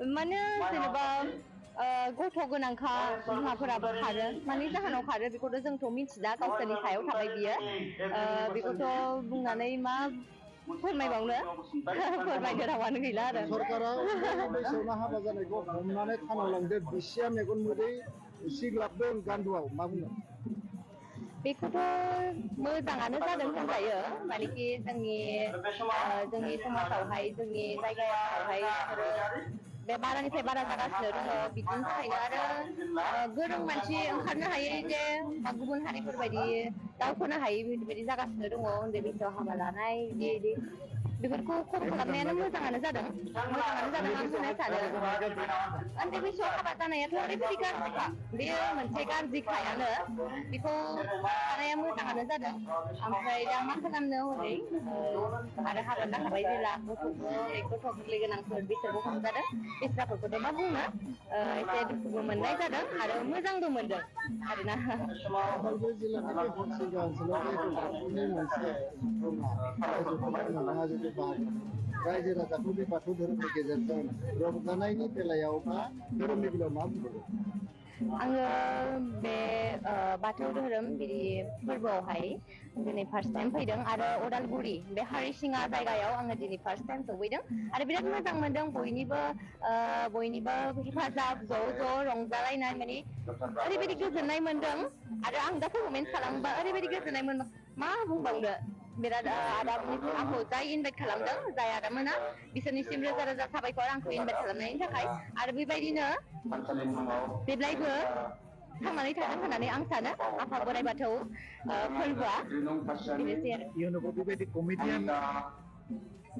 माने जेनेबा गथ' गोनांखा बिमाफोराबो खारो मानि जाहोनाव खारो बेखौथ' जोंथ' मिथिला गावसोरनि सायाव थाबाय बियो बेखौथ' बुंनानै मा फोरमायबावनो फोरमायनो रावानो गैला आरो सरकारा बैसोआवनो हाबा जानायखौ हमनानै खाना लांदो बिसिया मेगन मोदै सिग्लाबदों गान्दुआव मा बुंगोन बेखौथ' मोजाङानो जादों होनजायो मानेखि जोंनि समाजावहाय जोंनि जायगायावहाय बे बारानिफ्राय बारा जागासिनो दङ बिदिनि थाखायनो आरो गोरों मानसि ओंखारनो हायै जे गुबुन हारिफोर बायदि दावखोनो हायै बेबायदि जागासिनो दङ उन्दै बैसोआव हाबा लानाय बिदि बेफोरखौ खम खालामनायानो मोजाङानो जादों आं बुंनो सानो उन्दै बैसोआव हाबा जानायाथ' ओरैबायदि गाज्रिखा बेयो मोनसे गाज्रिखायानो बेखौ थानाया मोजाङानो जादों ओमफ्राय दा मा खालामनो हरै आरो हाबा जाखाबाय जेला गथ' गोरलै गोनांफोर बिसोरबो हमजादों बेस्राफोरखौथ' मा बुंनो एसे दुखुबो मोननाय जादों आरो मोजांबो मोनदों आरोना उदालगुरि जिल्लानि बे हरसिंगा ओनसोलाव गथ'फोरनि मोनसे नोंथाङा जुदि बाहागो रायजो राजाखौ बे बाथौ धोरोमनि गेजेरजों रंजानायनि बेलायाव बा धोरोमनि बेलायाव मा बुंगोन आङो बे बाथौ धोरोम बिदि फोरबोआवहाय दिनै फार्स्ट टाइम फैदों आरो उदालगुरि बे हरिसिङा जायगायाव आङो दिनै फार्स्ट टाइम सौफैदों आरो बिराद मोजां मोनदों बयनिबो हेफाजाब ज' रंजालायनाय माने ओरैबायदि गोजोननाय मोनदों आरो आं दा कमेन्ट खालामबा ओरैबायदि गोजोननाय मोनदों मा बुंबावनो बिराद आदामोनखौ आंखौ जाय इनभाइट खालामदों जाय आदामोना बिसोरनिसिम रोजा रोजा साबायखर आंखौ इनभाइट खालामनायनि थाखाय आरो बेबायदिनो जेब्लायबो थांनानै थागोन होननानै आं सानो आफा बोराइ बाथौ फोरबोआ बेनोसै आरो इयुनावबो बेबायदि कमेडियान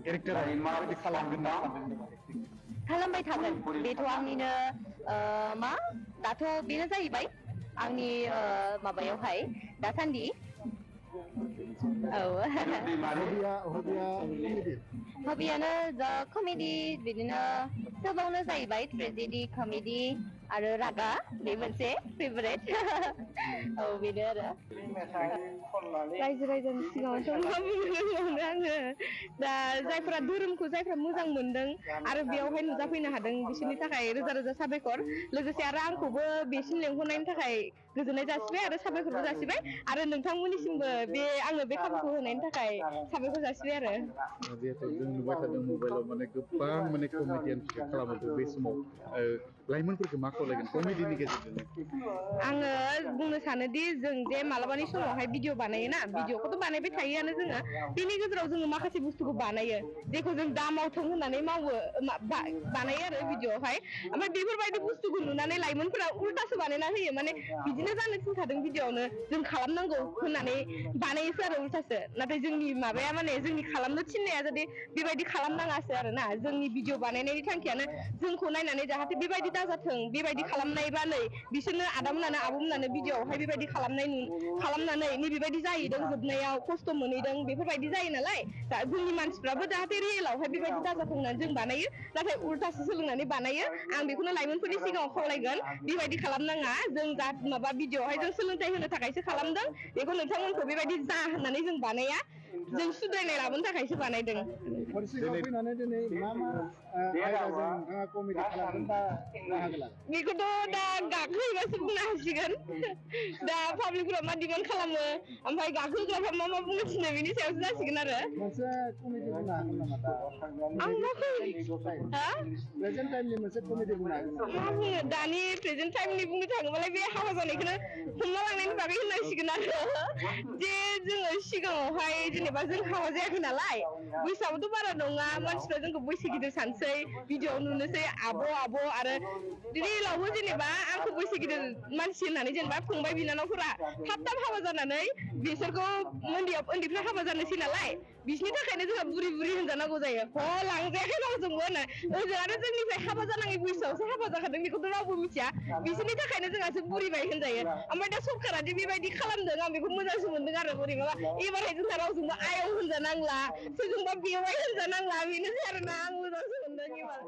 केरेक्टार माबायदि खालामगोन ना खालामबाय थागोन बेथ' आंनिनो मा दाथ' बेनो जाहैबाय आंनि माबायावहाय दासान्दि औ हबियानो कमेडि बिदिनो सोबावनो जाहैबाय ट्रेजेडि कमेडि आरो रागा बे मोनसे फेभरेट औ बेनो आरो रायजो राजानि सिगाङावथ' मा बुंनो आङो दा जायफोरा धोरोमखौ जायफ्रा मोजां मोनदों आरो बेयावहाय नुजाफैनो हादों बिसोरनि थाखाय रोजा रोजा साबायखर लोगोसे आरो आंखौबो बेसिम लेंहरनायनि थाखाय गोजोननाय जासिबाय आरो साबायखरबो जासिबाय आरो नोंथांमोननिसिमबो आङो बे खाबुखौ होनायनि थाखाय साबायखर जासिबाय आरो जिहेतु जों नुबाय थादों मबाइलाव माने गोबां माने कमेडियान खालामो बे समाव लाइमोनफोरखौ मा खावलायगोन कमेडिनि गेजेरजों आङो बुंनो सानोदि जों जे मालाबानि समावहाय भिडिअ बानायोना भिडिअखौथ' बानायबाय थायोआनो जोङो बेनि गेजेराव जोङो माखासे बुस्थुखौ बानायो जेखौ जों दा मावथों होननानै बानायो आरो भिडिअआवहाय ओमफ्राय बेफोरबायदि बुस्थुखौ नुनानै लाइमोनफोरा उल्टासो बानायना होयो माने बिदिनो जानो थिनखादों भिडिअआवनो जों खालामनांगौ होननानै बानायोसो आरो उल्टासो नाथाय जोंनि माबाया माने जोंनि खालामनो थिननाया जुदि बेबायदि खालामनाङासो आरोना जोंनि भिडिअ बानायनायनि थांखियानो जोंखौ नायनानै जाहाथे बेबायदि दाजाथों बेबायदि खालामनायबा नै बिसोरनो आदामोनानो आब'मोनानो भिडिअआवहाय बेबायदि खालामनानै बेबायदि जाहैदों जोबनायाव खस्थ' मोनहैदों बेफोरबायदि जायो नालाय दा जोंनि मानसिफ्राबो जाहाथे रियेलावहाय बेबायदि दाजाथों होननानै जों बानायो नाथाय उल्टासो सोलोंनानै बानायो आं बेखौनो लाइमोनफोरनि सिगाङाव खावलायगोन बेबायदि खालामनाङा जों जा माबा भिडिअआवहाय जों सोलोंथाइ होनो थाखायसो खालामदों बेखौ नोंथांमोनखौ बेबायदि जा होननानै जों बानाया जों सुद्रायनाय लाबोनो थाखायसो बानायदों फैनानै दिनै मा आयदाजों नोंथाङा कमेडि खालामगोन बा बाहागो लागोन बेखौथ' दा गाखोहैबासो बुंनो हासिगोन दा पाब्लिकफोरा मा डिमान्ड खालामो ओमफ्राय गाखोग्राफ्रा मा बुंनो थिनो बेनि सायावसो जासिगोन आरो मोनसे कमेडि बुंनो हागोन नामा दा प्रेजेन्ट टाइमनि मोनसे कमेडि बुंनो हागोन मा बुङो दानि प्रेजेन्ट टाइमनि बुंनो थाङोबालाय बे हाबा जानायखौनो हमना लांनायनि बागै होननांसिगोन आरो जे जोङो सिगाङावहाय जेनेबा जों हाबा जायाखै नालाय बैसोआबोथ' बारा नङा मानसिफ्रा जोंखौ बैसो गिदिर सानसै भिडिअआव नुनोसै आब' आरो रियेलावबो जेनेबा आंखौ बैसो गिदिर मानसि होननानै जेनेबा फंबाय बिनानावफोरा थाब हाबा जानानै बिसोरखौ उन्दैफ्रा हाबा जानोसै नालाय बिसोरनि थाखायनो जोंहा बुरि होनजानांगौ जायो लांजायाखै रावजोंबो ओजों आरो जोंनिफ्राय हाबा जानाङै बैसोआवसो हाबा जाखादों बेखौथ' रावबो मिथिया बिसोरनि थाखायनो जोंहासो बुरिबाय होनजायो ओमफ्राय दा सरकारा बेबायदि खालामदों आं बेखौ मोजांसो मोनदों आरो बोरैबा एबारहाय जोंहा रावजोंबो आयं होनजानांला सोरजोंबा बेवाइ होनजानांला बेनोसै आरोना आं मोजांसो मोनदों एबार